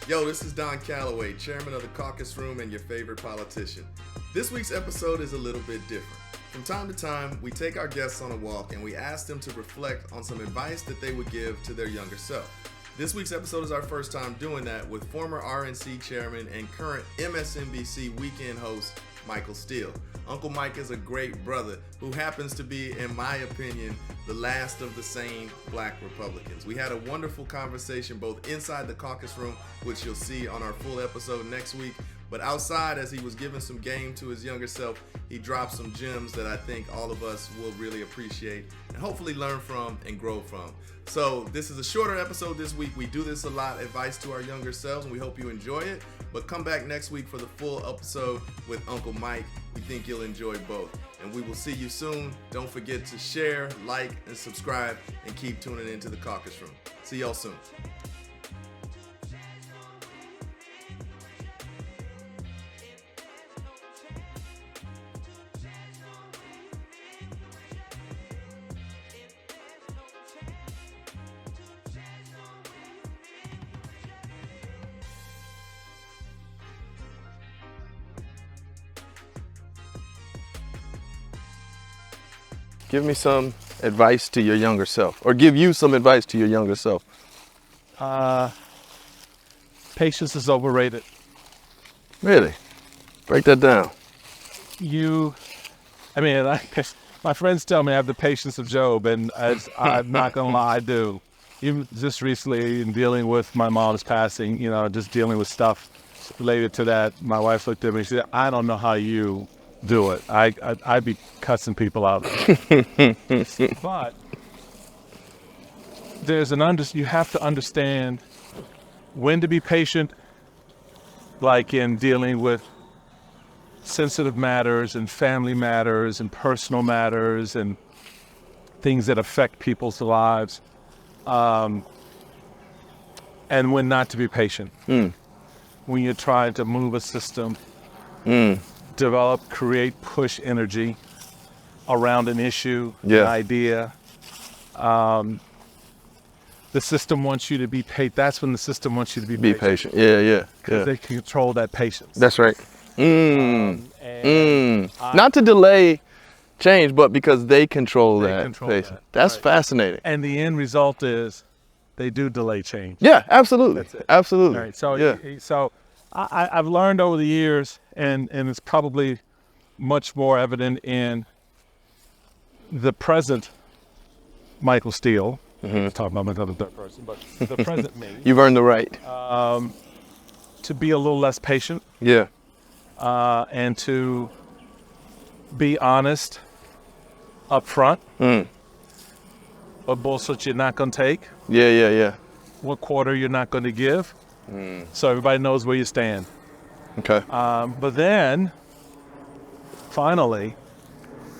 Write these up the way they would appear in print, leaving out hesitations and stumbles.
Yo, this is Don Calloway, chairman of the Caucus Room and your favorite politician. This week's episode is a little bit different. From time to time, we take our guests on a walk and we ask them to reflect on some advice that they would give to their younger self. This week's episode is our first time doing that with former RNC chairman and current MSNBC weekend host, Michael Steele. Uncle Mike is a great brother who happens to be, in my opinion, the last of the sane black Republicans. We had a wonderful conversation both inside the caucus room, which you'll see on our full episode next week, but outside as he was giving some game to his younger self, he dropped some gems that I think all of us will really appreciate and hopefully learn from and grow from. So this is a shorter episode this week. We do this a lot, advice to our younger selves, and we hope you enjoy it. But come back next week for the full episode with Uncle Mike. We think you'll enjoy both. And we will see you soon. Don't forget to share, like, and subscribe, and keep tuning into the Caucus Room. See y'all soon. Give me some advice to your younger self, or give you some advice to your younger self. Patience is overrated. Really? Break that down. My friends tell me I have the patience of Job, and I'm not gonna lie, I do. Even just recently in dealing with my mom's passing, just dealing with stuff related to that, my wife looked at me and she said, I don't know how you do it. I'd be cussing people out. But you have to understand when to be patient, like in dealing with sensitive matters and family matters and personal matters and things that affect people's lives, and when not to be patient. When you're trying to move a system, develop, create, push energy around an issue, an idea. The system wants you to be patient. That's when the system wants you to be patient. Yeah. Because they can control that patience. That's right. Not to delay change, but because they control that patience. That's right. Fascinating. And the end result is they do delay change. Yeah, absolutely. That's it. Absolutely. All right. So I've learned over the years, and it's probably much more evident in the present Michael Steele. Talking about another third person, but the present me. You've earned the right. To be a little less patient. Yeah. And to be honest up front. What bullshit you're not going to take. Yeah. What quarter you're not going to give. So everybody knows where you stand. Okay. But then, finally,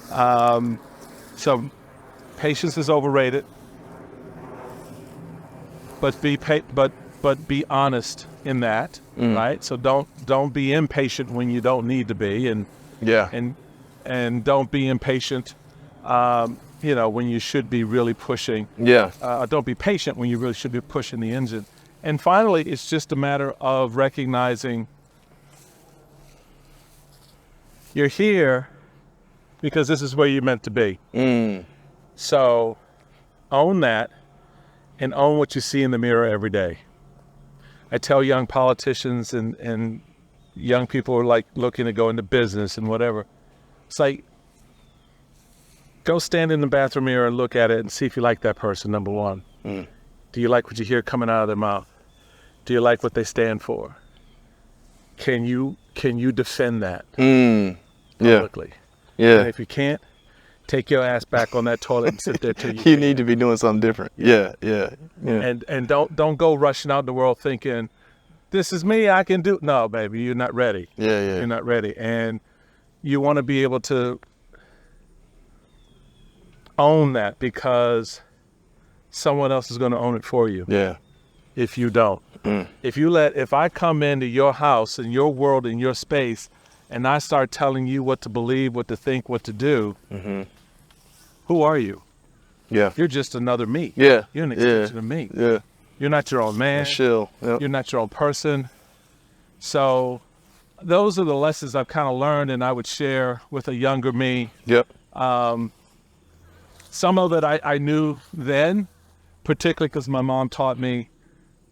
so patience is overrated. But be honest in that, right? So don't be impatient when you don't need to be, and don't be impatient, when you should be really pushing. Don't be patient when you really should be pushing the engine. And finally, it's just a matter of recognizing you're here because this is where you're meant to be. So own that and own what you see in the mirror every day. I tell young politicians and young people who are like looking to go into business and whatever, it's like, go stand in the bathroom mirror and look at it and see if you like that person, number one. Do you like what you hear coming out of their mouth? Do you like what they stand for? Can you defend that publicly? Yeah. And if you can't, take your ass back on that toilet and sit there till you need to be doing something different. Yeah. And don't go rushing out in the world thinking, this is me, I can do. No, baby, you're not ready. Yeah. You're not ready. And you want to be able to own that because someone else is going to own it for you. Yeah. If you don't. If I come into your house and your world and your space and I start telling you what to believe, what to think, what to do, who are you? Yeah. You're just another me. Yeah. You're an extension of me. Yeah. You're not your own man. Chill. Yep. You're not your own person. So those are the lessons I've kind of learned, and I would share with a younger me. Yep. Some of it I knew then, particularly because my mom taught me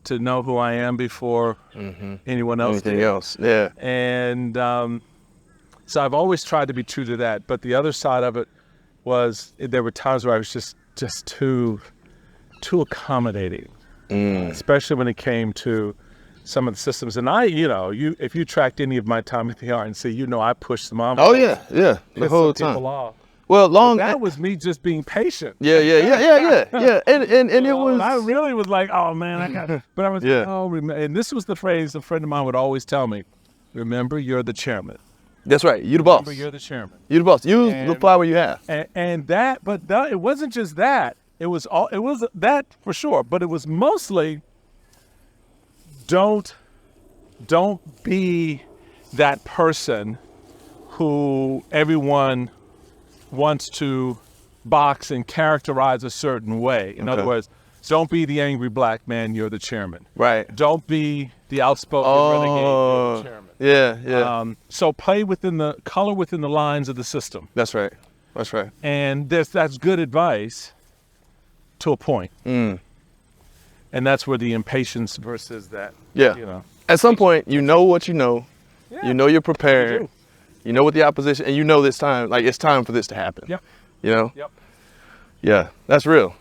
to know who I am before anyone else Anything did. else? Yeah. And so I've always tried to be true to that. But the other side of it was there were times where I was just too accommodating, especially when it came to some of the systems. And if you tracked any of my time at the RNC, I pushed them off. Oh yeah, the whole time. People off. Well, That was me just being patient. Yeah. And it was. I really was like, oh man, I got. But I was Yeah. and this was the phrase a friend of mine would always tell me: "Remember, you're the chairman. That's right. You the boss. Remember, you're the chairman. You the boss. Use the power you have. And that, but that, it wasn't just that. It was that for sure. But it was mostly don't be that person who everyone wants to box and characterize a certain way. In other words, don't be the angry black man, you're the chairman. Right. Don't be the outspoken renegade, you're the chairman. Yeah. So color within the lines of the system. That's right. And that's good advice to a point. And that's where the impatience versus that. Yeah. At some point, you know what you know. Yeah. You know you're prepared. You do. You know what the opposition, and you know this time, like it's time for this to happen. Yep. You know? Yep. Yeah, that's real.